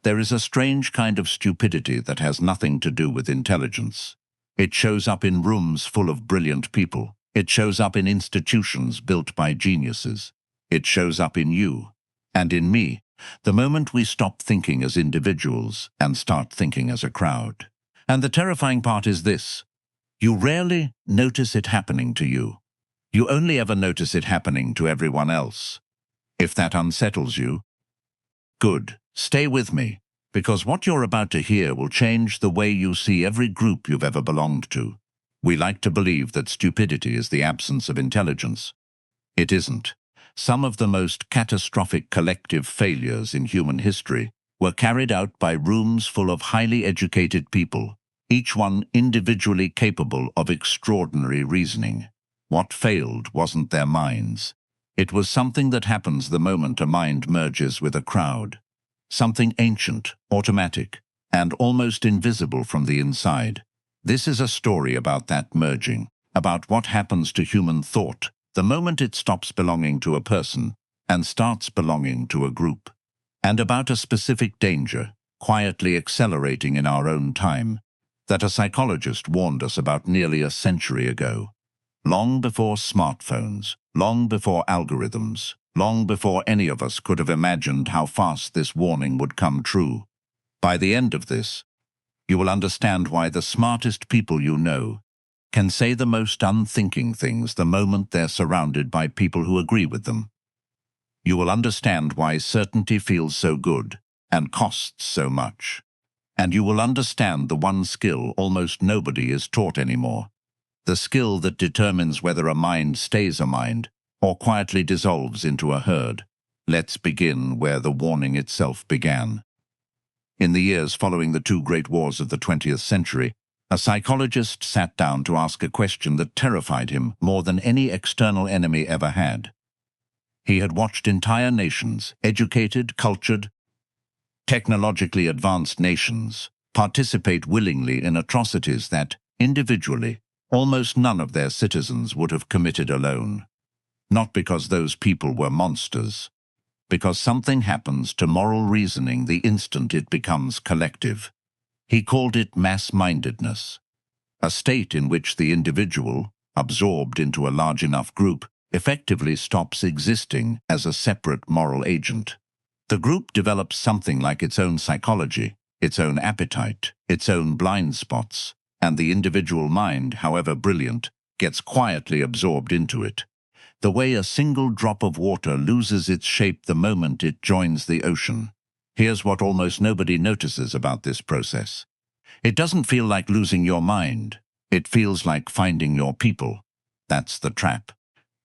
There is a strange kind of stupidity that has nothing to do with intelligence. It shows up in rooms full of brilliant people. It shows up in institutions built by geniuses. It shows up in you and in me, the moment we stop thinking as individuals and start thinking as a crowd. And the terrifying part is this: you rarely notice it happening to you. You only ever notice it happening to everyone else. If that unsettles you, good, stay with me, because what you're about to hear will change the way you see every group you've ever belonged to. We like to believe that stupidity is the absence of intelligence. It isn't. Some of the most catastrophic collective failures in human history were carried out by rooms full of highly educated people, each one individually capable of extraordinary reasoning. What failed wasn't their minds. It was something that happens the moment a mind merges with a crowd. Something ancient, automatic, and almost invisible from the inside. This is a story about that merging, about what happens to human thought the moment it stops belonging to a person and starts belonging to a group, and about a specific danger, quietly accelerating in our own time, that a psychologist warned us about nearly a century ago. Long before smartphones, long before algorithms, long before any of us could have imagined how fast this warning would come true. By the end of this, you will understand why the smartest people you know can say the most unthinking things the moment they're surrounded by people who agree with them. You will understand why certainty feels so good and costs so much. And you will understand the one skill almost nobody is taught anymore. The skill that determines whether a mind stays a mind or quietly dissolves into a herd. Let's begin where the warning itself began. In the years following the two great wars of the 20th century, a psychologist sat down to ask a question that terrified him more than any external enemy ever had. He had watched entire nations, educated, cultured, technologically advanced nations, participate willingly in atrocities that, individually, almost none of their citizens would have committed alone. Not because those people were monsters, because something happens to moral reasoning the instant it becomes collective. He called it mass-mindedness, a state in which the individual, absorbed into a large enough group, effectively stops existing as a separate moral agent. The group develops something like its own psychology, its own appetite, its own blind spots, and the individual mind, however brilliant, gets quietly absorbed into it. The way a single drop of water loses its shape the moment it joins the ocean. Here's what almost nobody notices about this process. It doesn't feel like losing your mind. It feels like finding your people. That's the trap.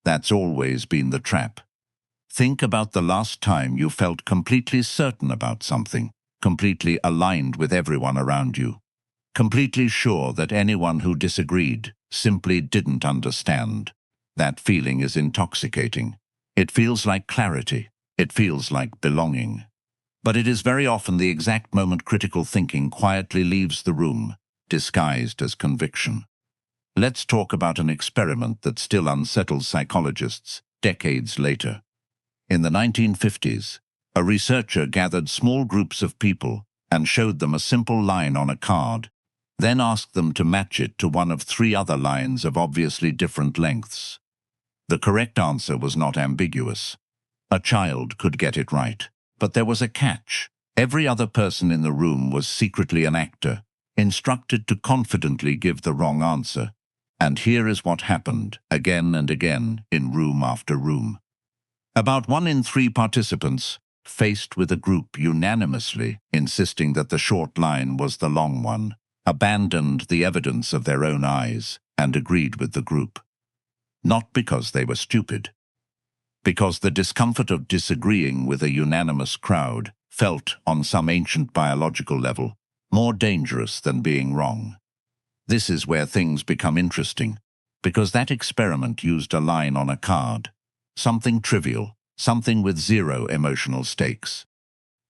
That's always been the trap. Think about the last time you felt completely certain about something, completely aligned with everyone around you, completely sure that anyone who disagreed simply didn't understand. That feeling is intoxicating. It feels like clarity. It feels like belonging. But it is very often the exact moment critical thinking quietly leaves the room, disguised as conviction. Let's talk about an experiment that still unsettles psychologists decades later. In the 1950s, a researcher gathered small groups of people and showed them a simple line on a card, then asked them to match it to one of 3 other lines of obviously different lengths. The correct answer was not ambiguous. A child could get it right. But there was a catch. Every other person in the room was secretly an actor, instructed to confidently give the wrong answer. And here is what happened, again and again, in room after room. About 1 in 3 participants, faced with a group unanimously insisting that the short line was the long one, abandoned the evidence of their own eyes and agreed with the group. Not because they were stupid. Because the discomfort of disagreeing with a unanimous crowd felt, on some ancient biological level, more dangerous than being wrong. This is where things become interesting, because that experiment used a line on a card, something trivial, something with 0 emotional stakes.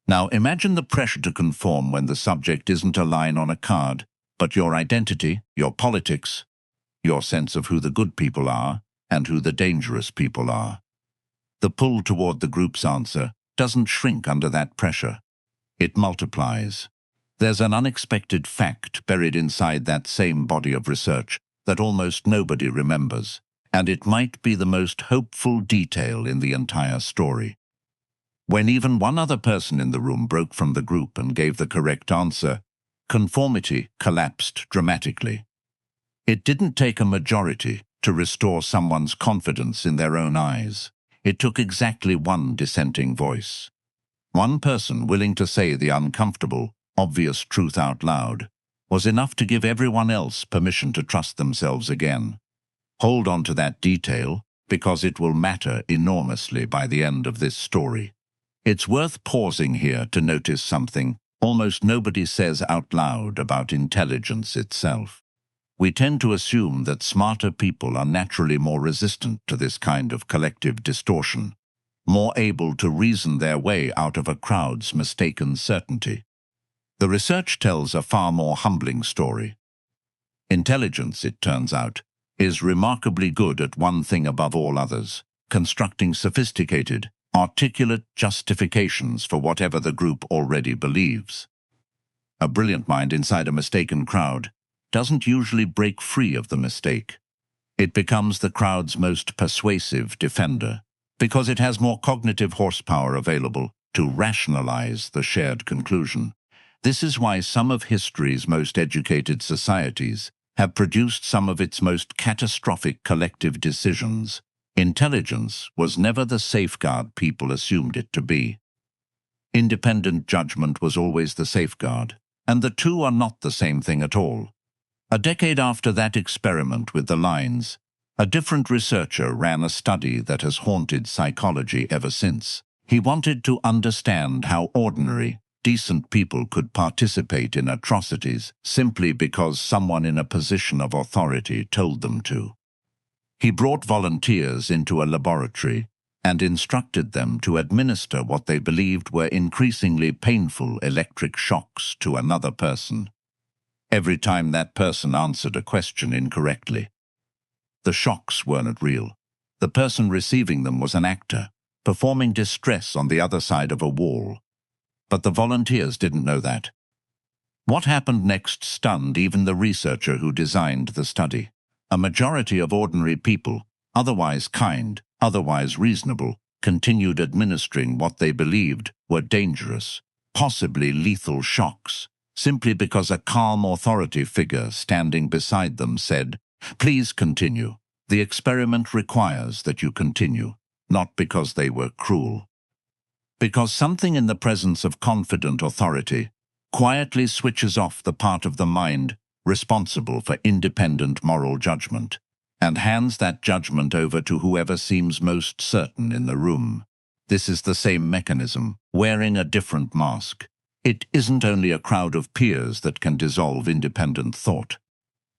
Now imagine the pressure to conform when the subject isn't a line on a card, but your identity, your politics, your sense of who the good people are and who the dangerous people are. The pull toward the group's answer doesn't shrink under that pressure. It multiplies. There's an unexpected fact buried inside that same body of research that almost nobody remembers, and it might be the most hopeful detail in the entire story. When even one other person in the room broke from the group and gave the correct answer, conformity collapsed dramatically. It didn't take a majority to restore someone's confidence in their own eyes. It took exactly one dissenting voice. One person willing to say the uncomfortable, obvious truth out loud was enough to give everyone else permission to trust themselves again. Hold on to that detail, because it will matter enormously by the end of this story. It's worth pausing here to notice something almost nobody says out loud about intelligence itself. We tend to assume that smarter people are naturally more resistant to this kind of collective distortion, more able to reason their way out of a crowd's mistaken certainty. The research tells a far more humbling story. Intelligence, it turns out, is remarkably good at one thing above all others: constructing sophisticated, articulate justifications for whatever the group already believes. A brilliant mind inside a mistaken crowd doesn't usually break free of the mistake. It becomes the crowd's most persuasive defender, because it has more cognitive horsepower available to rationalize the shared conclusion. This is why some of history's most educated societies have produced some of its most catastrophic collective decisions. Intelligence was never the safeguard people assumed it to be. Independent judgment was always the safeguard, and the two are not the same thing at all. A decade after that experiment with the lines, a different researcher ran a study that has haunted psychology ever since. He wanted to understand how ordinary, decent people could participate in atrocities simply because someone in a position of authority told them to. He brought volunteers into a laboratory and instructed them to administer what they believed were increasingly painful electric shocks to another person, every time that person answered a question incorrectly. The shocks weren't real. The person receiving them was an actor, performing distress on the other side of a wall. But the volunteers didn't know that. What happened next stunned even the researcher who designed the study. A majority of ordinary people, otherwise kind, otherwise reasonable, continued administering what they believed were dangerous, possibly lethal shocks, simply because a calm authority figure standing beside them said, "Please continue. The experiment requires that you continue," not because they were cruel. Because something in the presence of confident authority quietly switches off the part of the mind responsible for independent moral judgment, and hands that judgment over to whoever seems most certain in the room. This is the same mechanism, wearing a different mask. It isn't only a crowd of peers that can dissolve independent thought.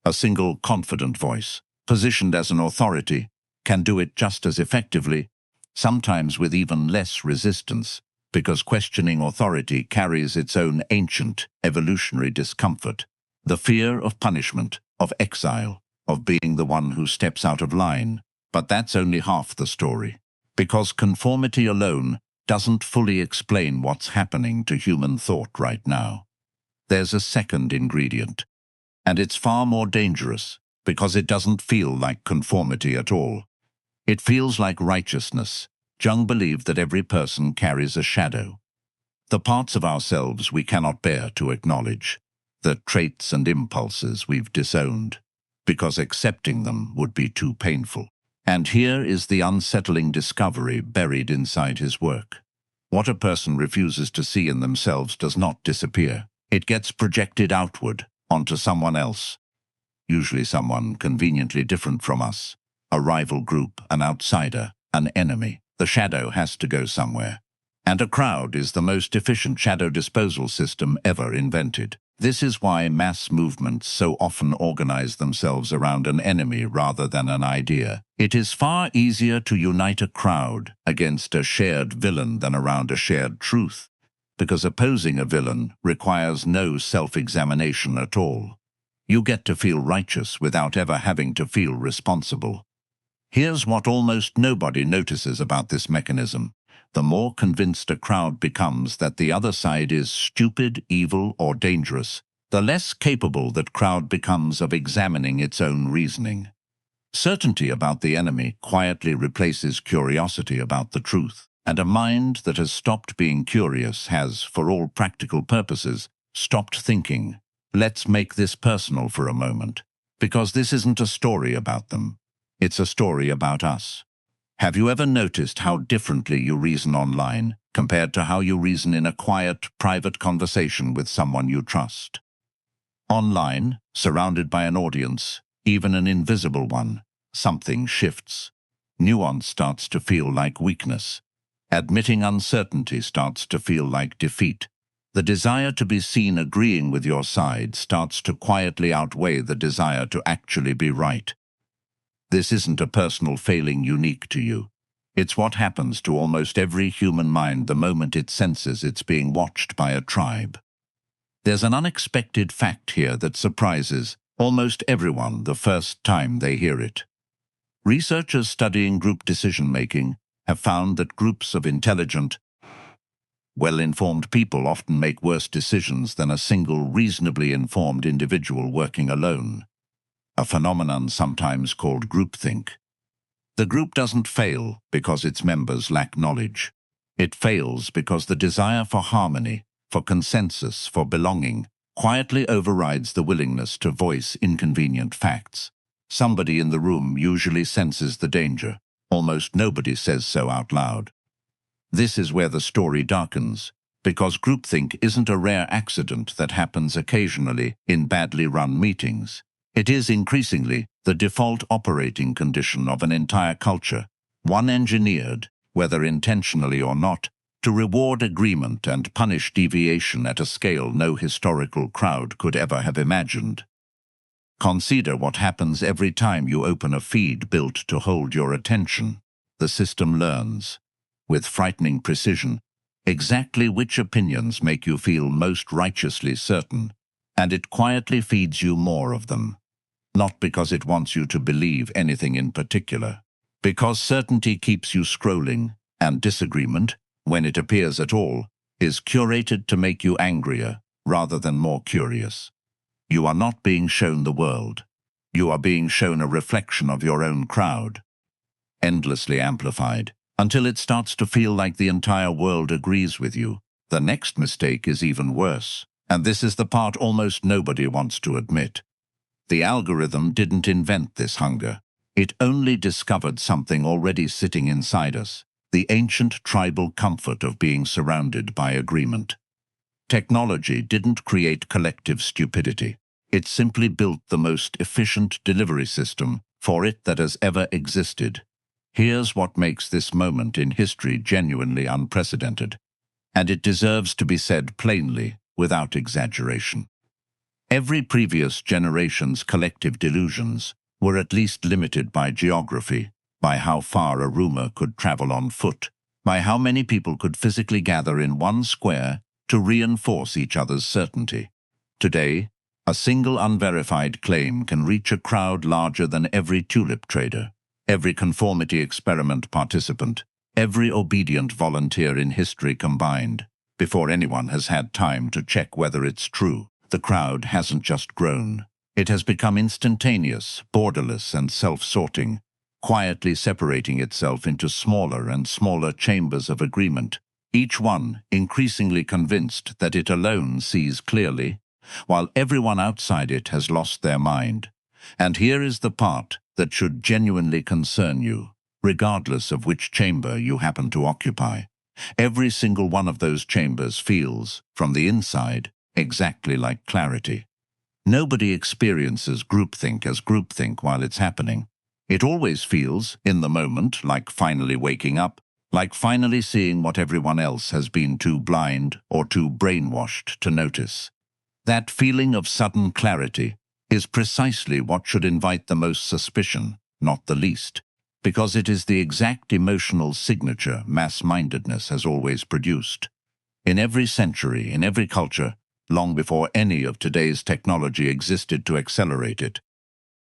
A single confident voice, positioned as an authority, can do it just as effectively, sometimes with even less resistance, because questioning authority carries its own ancient, evolutionary discomfort. The fear of punishment, of exile, of being the one who steps out of line. But that's only half the story, because conformity alone doesn't fully explain what's happening to human thought right now. There's a second ingredient, and it's far more dangerous because it doesn't feel like conformity at all. It feels like righteousness. Jung believed that every person carries a shadow, the parts of ourselves we cannot bear to acknowledge, the traits and impulses we've disowned, because accepting them would be too painful. And here is the unsettling discovery buried inside his work. What a person refuses to see in themselves does not disappear. It gets projected outward, onto someone else, usually someone conveniently different from us, a rival group, an outsider, an enemy. The shadow has to go somewhere. And a crowd is the most efficient shadow disposal system ever invented. This is why mass movements so often organize themselves around an enemy rather than an idea. It is far easier to unite a crowd against a shared villain than around a shared truth, because opposing a villain requires no self-examination at all. You get to feel righteous without ever having to feel responsible. Here's what almost nobody notices about this mechanism. the more convinced a crowd becomes that the other side is stupid, evil, or dangerous, the less capable that crowd becomes of examining its own reasoning. Certainty about the enemy quietly replaces curiosity about the truth, and a mind that has stopped being curious has, for all practical purposes, stopped thinking. Let's make this personal for a moment, because this isn't a story about them. It's a story about us. Have you ever noticed how differently you reason online compared to how you reason in a quiet, private conversation with someone you trust? Online, surrounded by an audience, even an invisible one, something shifts. Nuance starts to feel like weakness. Admitting uncertainty starts to feel like defeat. The desire to be seen agreeing with your side starts to quietly outweigh the desire to actually be right. This isn't a personal failing unique to you. It's what happens to almost every human mind the moment it senses it's being watched by a tribe. There's an unexpected fact here that surprises almost everyone the first time they hear it. Researchers studying group decision-making have found that groups of intelligent, well-informed people often make worse decisions than a single reasonably informed individual working alone, a phenomenon sometimes called groupthink. The group doesn't fail because its members lack knowledge. It fails because the desire for harmony, for consensus, for belonging, quietly overrides the willingness to voice inconvenient facts. Somebody in the room usually senses the danger. Almost nobody says so out loud. This is where the story darkens, because groupthink isn't a rare accident that happens occasionally in badly run meetings. It is increasingly the default operating condition of an entire culture, one engineered, whether intentionally or not, to reward agreement and punish deviation at a scale no historical crowd could ever have imagined. Consider what happens every time you open a feed built to hold your attention. The system learns, with frightening precision, exactly which opinions make you feel most righteously certain, and it quietly feeds you more of them. Not because it wants you to believe anything in particular, because certainty keeps you scrolling, and disagreement, when it appears at all, is curated to make you angrier rather than more curious. You are not being shown the world. You are being shown a reflection of your own crowd, endlessly amplified, until it starts to feel like the entire world agrees with you. The next mistake is even worse, and this is the part almost nobody wants to admit. The algorithm didn't invent this hunger. It only discovered something already sitting inside us, the ancient tribal comfort of being surrounded by agreement. Technology didn't create collective stupidity. It simply built the most efficient delivery system for it that has ever existed. Here's what makes this moment in history genuinely unprecedented, and it deserves to be said plainly, without exaggeration. Every previous generation's collective delusions were at least limited by geography, by how far a rumor could travel on foot, by how many people could physically gather in one square to reinforce each other's certainty. Today, a single unverified claim can reach a crowd larger than every tulip trader, every conformity experiment participant, every obedient volunteer in history combined, before anyone has had time to check whether it's true. The crowd hasn't just grown. It has become instantaneous, borderless, and self-sorting, quietly separating itself into smaller and smaller chambers of agreement, each one increasingly convinced that it alone sees clearly, while everyone outside it has lost their mind. And here is the part that should genuinely concern you, regardless of which chamber you happen to occupy. Every single one of those chambers feels, from the inside, exactly like clarity. Nobody experiences groupthink as groupthink while it's happening. It always feels, in the moment, like finally waking up, like finally seeing what everyone else has been too blind or too brainwashed to notice. That feeling of sudden clarity is precisely what should invite the most suspicion, not the least, because it is the exact emotional signature mass-mindedness has always produced. In every century, in every culture, long before any of today's technology existed to accelerate it.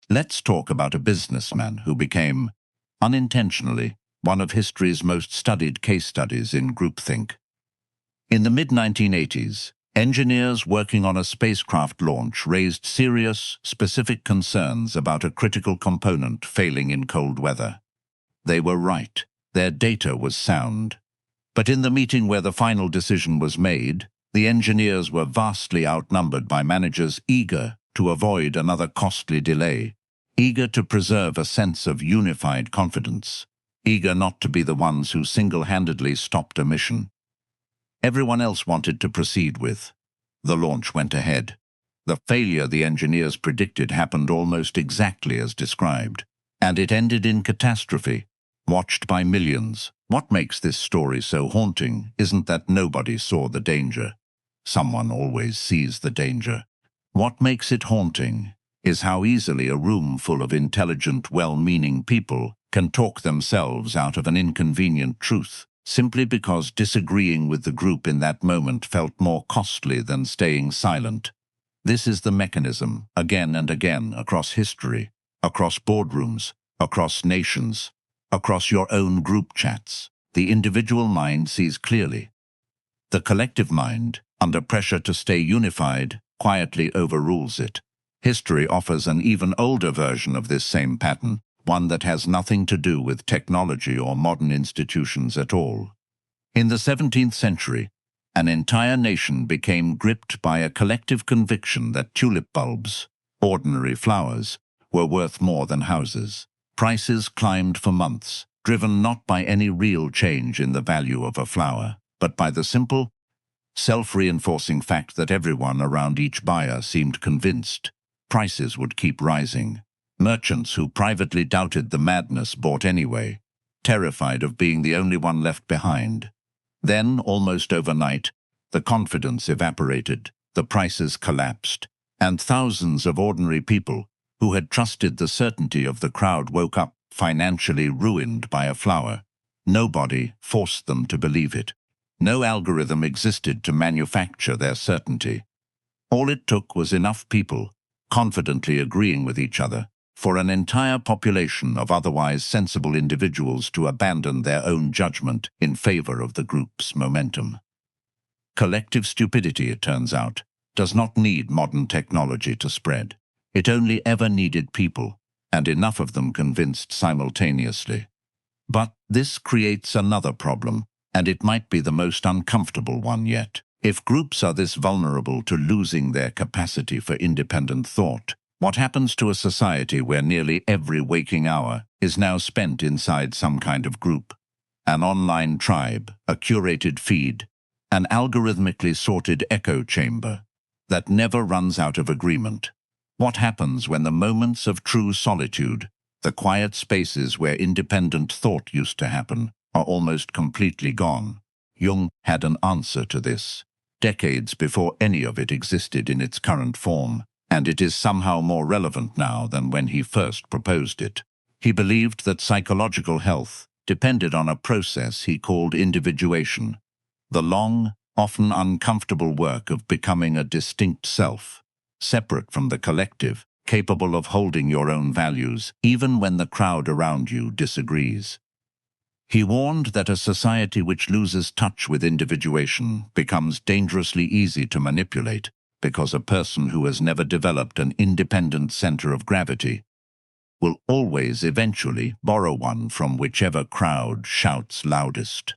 Let's talk about a businessman who became, unintentionally, one of history's most studied case studies in groupthink. In the mid-1980s, engineers working on a spacecraft launch raised serious, specific concerns about a critical component failing in cold weather. They were right. Their data was sound. But in the meeting where the final decision was made, the engineers were vastly outnumbered by managers eager to avoid another costly delay, eager to preserve a sense of unified confidence, eager not to be the ones who single-handedly stopped a mission. Everyone else wanted to proceed with. The launch went ahead. The failure the engineers predicted happened almost exactly as described, and it ended in catastrophe, watched by millions. What makes this story so haunting isn't that nobody saw the danger. Someone always sees the danger. What makes it haunting is how easily a room full of intelligent, well-meaning people can talk themselves out of an inconvenient truth, simply because disagreeing with the group in that moment felt more costly than staying silent. This is the mechanism, again and again, across history, across boardrooms, across nations, across your own group chats. The individual mind sees clearly. The collective mind, under pressure to stay unified, quietly overrules it. History offers an even older version of this same pattern, one that has nothing to do with technology or modern institutions at all. In the 17th century, an entire nation became gripped by a collective conviction that tulip bulbs, ordinary flowers, were worth more than houses. Prices climbed for months, driven not by any real change in the value of a flower, but by the simple, self-reinforcing fact that everyone around each buyer seemed convinced prices would keep rising. Merchants who privately doubted the madness bought anyway, terrified of being the only one left behind. Then, almost overnight, the confidence evaporated, the prices collapsed, and thousands of ordinary people who had trusted the certainty of the crowd woke up financially ruined by a flower. Nobody forced them to believe it. No algorithm existed to manufacture their certainty. All it took was enough people, confidently agreeing with each other, for an entire population of otherwise sensible individuals to abandon their own judgment in favor of the group's momentum. Collective stupidity, it turns out, does not need modern technology to spread. It only ever needed people, and enough of them convinced simultaneously. But this creates another problem, and it might be the most uncomfortable one yet. If groups are this vulnerable to losing their capacity for independent thought, what happens to a society where nearly every waking hour is now spent inside some kind of group? An online tribe, a curated feed, an algorithmically sorted echo chamber that never runs out of agreement. What happens when the moments of true solitude, the quiet spaces where independent thought used to happen, are almost completely gone? Jung had an answer to this, decades before any of it existed in its current form, and it is somehow more relevant now than when he first proposed it. He believed that psychological health depended on a process he called individuation, the long, often uncomfortable work of becoming a distinct self, separate from the collective, capable of holding your own values, even when the crowd around you disagrees. He warned that a society which loses touch with individuation becomes dangerously easy to manipulate, because a person who has never developed an independent center of gravity will always eventually borrow one from whichever crowd shouts loudest.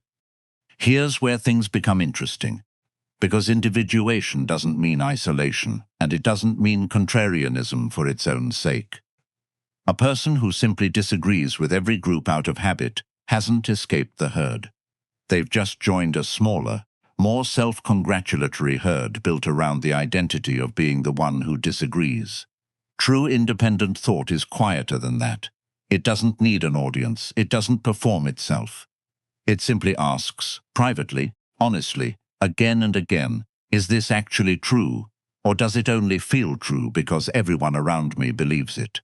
Here's where things become interesting, because individuation doesn't mean isolation, and it doesn't mean contrarianism for its own sake. A person who simply disagrees with every group out of habit hasn't escaped the herd. They've just joined a smaller, more self-congratulatory herd built around the identity of being the one who disagrees. True independent thought is quieter than that. It doesn't need an audience. It doesn't perform itself. It simply asks, privately, honestly, again and again, is this actually true, or does it only feel true because everyone around me believes it?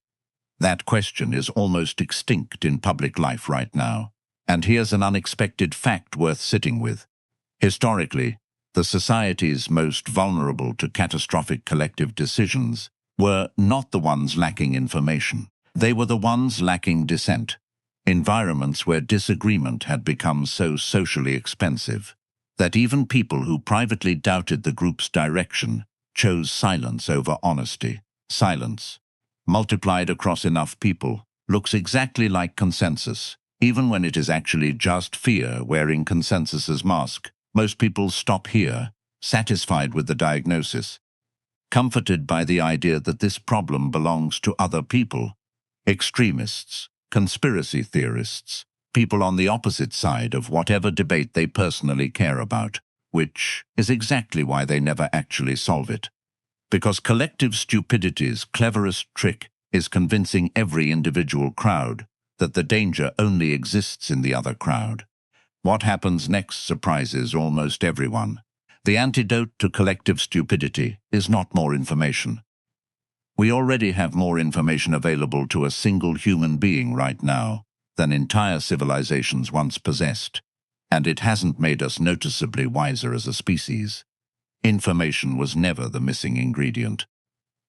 That question is almost extinct in public life right now. And here's an unexpected fact worth sitting with. Historically, the societies most vulnerable to catastrophic collective decisions were not the ones lacking information. They were the ones lacking dissent. environments where disagreement had become so socially expensive that even people who privately doubted the group's direction chose silence over honesty. Silence, multiplied across enough people, looks exactly like consensus, even when it is actually just fear wearing consensus's mask. Most people stop here, satisfied with the diagnosis, comforted by the idea that this problem belongs to other people, extremists, conspiracy theorists, people on the opposite side of whatever debate they personally care about, which is exactly why they never actually solve it. Because collective stupidity's cleverest trick is convincing every individual crowd that the danger only exists in the other crowd. What happens next surprises almost everyone. The antidote to collective stupidity is not more information. We already have more information available to a single human being right now than entire civilizations once possessed, and it hasn't made us noticeably wiser as a species. Information was never the missing ingredient.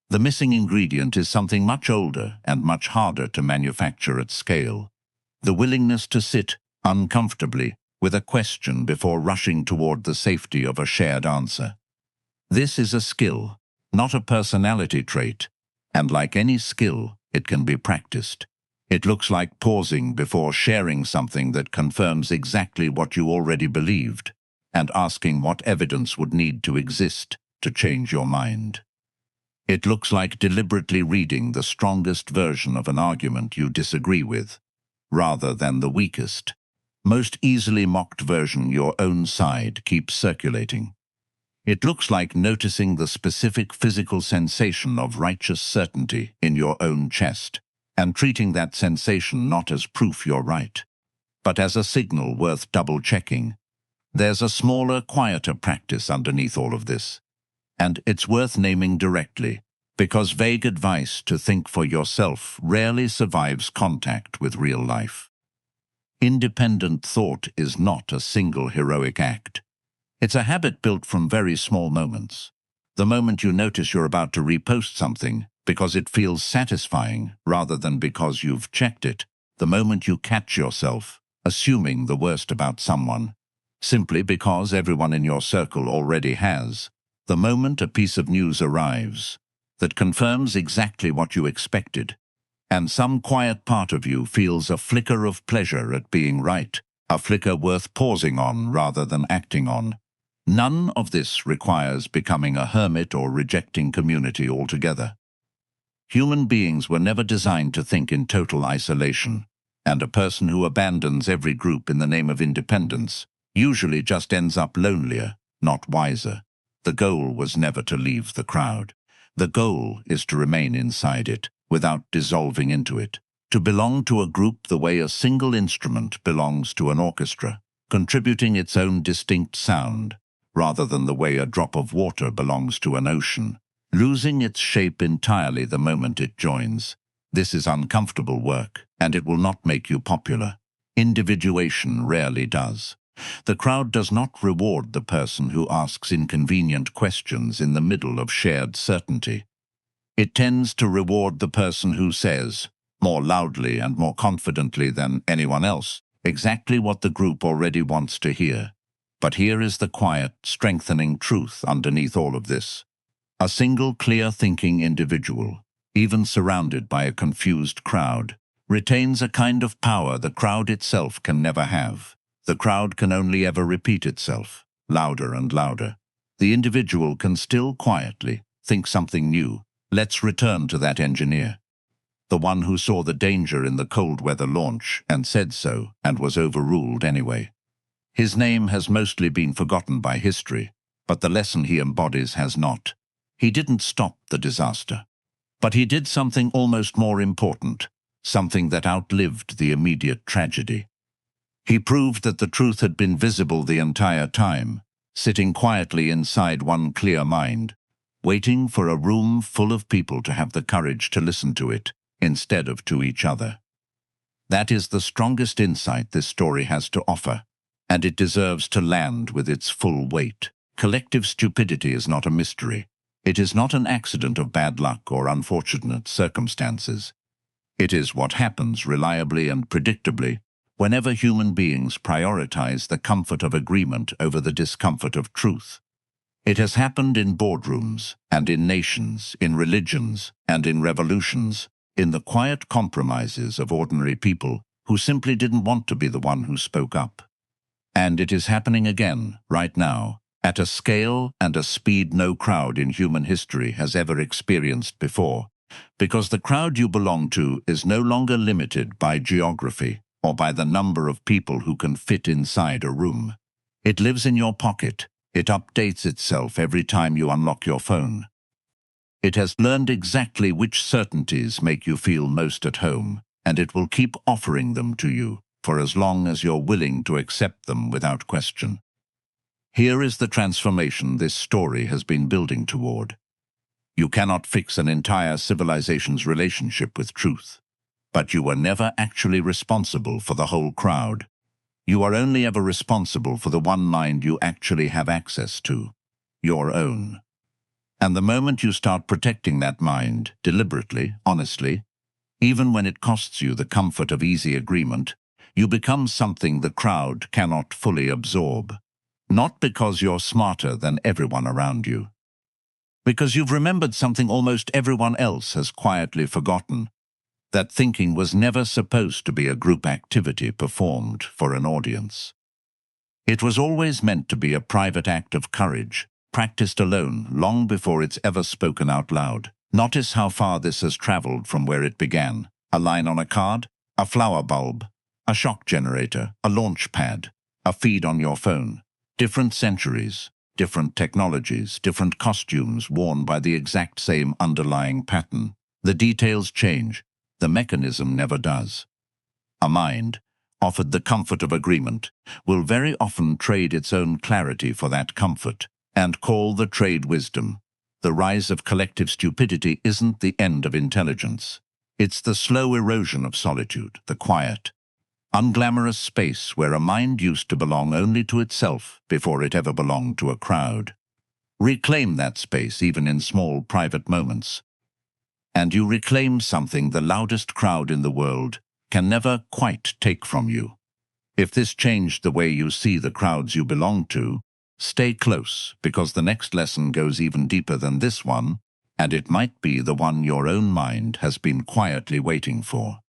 The missing ingredient is something much older and much harder to manufacture at scale. The willingness to sit uncomfortably with a question before rushing toward the safety of a shared answer. This is a skill, not a personality trait, and like any skill, it can be practiced. It looks like pausing before sharing something that confirms exactly what you already believed, and asking what evidence would need to exist to change your mind. It looks like deliberately reading the strongest version of an argument you disagree with, rather than the weakest, most easily mocked version your own side keeps circulating. It looks like noticing the specific physical sensation of righteous certainty in your own chest, and treating that sensation not as proof you're right, but as a signal worth double-checking. There's a smaller, quieter practice underneath all of this, and it's worth naming directly, because vague advice to think for yourself rarely survives contact with real life. Independent thought is not a single heroic act. It's a habit built from very small moments. The moment you notice you're about to repost something because it feels satisfying rather than because you've checked it. The moment you catch yourself assuming the worst about someone, simply because everyone in your circle already has. The moment a piece of news arrives that confirms exactly what you expected, and some quiet part of you feels a flicker of pleasure at being right, a flicker worth pausing on rather than acting on. None of this requires becoming a hermit or rejecting community altogether. Human beings were never designed to think in total isolation, and a person who abandons every group in the name of independence usually just ends up lonelier, not wiser. The goal was never to leave the crowd. The goal is to remain inside it, without dissolving into it, to belong to a group the way a single instrument belongs to an orchestra, contributing its own distinct sound, rather than the way a drop of water belongs to an ocean, losing its shape entirely the moment it joins. This is uncomfortable work, and it will not make you popular. Individuation rarely does. The crowd does not reward the person who asks inconvenient questions in the middle of shared certainty. It tends to reward the person who says, more loudly and more confidently than anyone else, exactly what the group already wants to hear. But here is the quiet, strengthening truth underneath all of this. A single clear-thinking individual, even surrounded by a confused crowd, retains a kind of power the crowd itself can never have. The crowd can only ever repeat itself, louder and louder. The individual can still quietly think something new. Let's return to that engineer, the one who saw the danger in the cold weather launch and said so, and was overruled anyway. His name has mostly been forgotten by history, but the lesson he embodies has not. He didn't stop the disaster, but he did something almost more important, something that outlived the immediate tragedy. He proved that the truth had been visible the entire time, sitting quietly inside one clear mind, waiting for a room full of people to have the courage to listen to it, instead of to each other. That is the strongest insight this story has to offer, and it deserves to land with its full weight. Collective stupidity is not a mystery. It is not an accident of bad luck or unfortunate circumstances. It is what happens reliably and predictably whenever human beings prioritize the comfort of agreement over the discomfort of truth. It has happened in boardrooms and in nations, in religions and in revolutions, in the quiet compromises of ordinary people who simply didn't want to be the one who spoke up. And it is happening again, right now, at a scale and a speed no crowd in human history has ever experienced before, because the crowd you belong to is no longer limited by geography or by the number of people who can fit inside a room. It lives in your pocket. It updates itself every time you unlock your phone. It has learned exactly which certainties make you feel most at home, and it will keep offering them to you for as long as you're willing to accept them without question. Here is the transformation this story has been building toward. You cannot fix an entire civilization's relationship with truth, but you were never actually responsible for the whole crowd. You are only ever responsible for the one mind you actually have access to, your own. And the moment you start protecting that mind, deliberately, honestly, even when it costs you the comfort of easy agreement, you become something the crowd cannot fully absorb. Not because you're smarter than everyone around you. Because you've remembered something almost everyone else has quietly forgotten, that thinking was never supposed to be a group activity performed for an audience. It was always meant to be a private act of courage, practiced alone long before it's ever spoken out loud. Notice how far this has traveled from where it began. A line on a card, a flower bulb, a shock generator, a launch pad, a feed on your phone. Different centuries, different technologies, different costumes worn by the exact same underlying pattern. The details change. The mechanism never does. A mind, offered the comfort of agreement, will very often trade its own clarity for that comfort, and call the trade wisdom. The rise of collective stupidity isn't the end of intelligence. It's the slow erosion of solitude, the quiet, unglamorous space where a mind used to belong only to itself before it ever belonged to a crowd. Reclaim that space even in small private moments, and you reclaim something the loudest crowd in the world can never quite take from you. If this changed the way you see the crowds you belong to, stay close, because the next lesson goes even deeper than this one, and it might be the one your own mind has been quietly waiting for.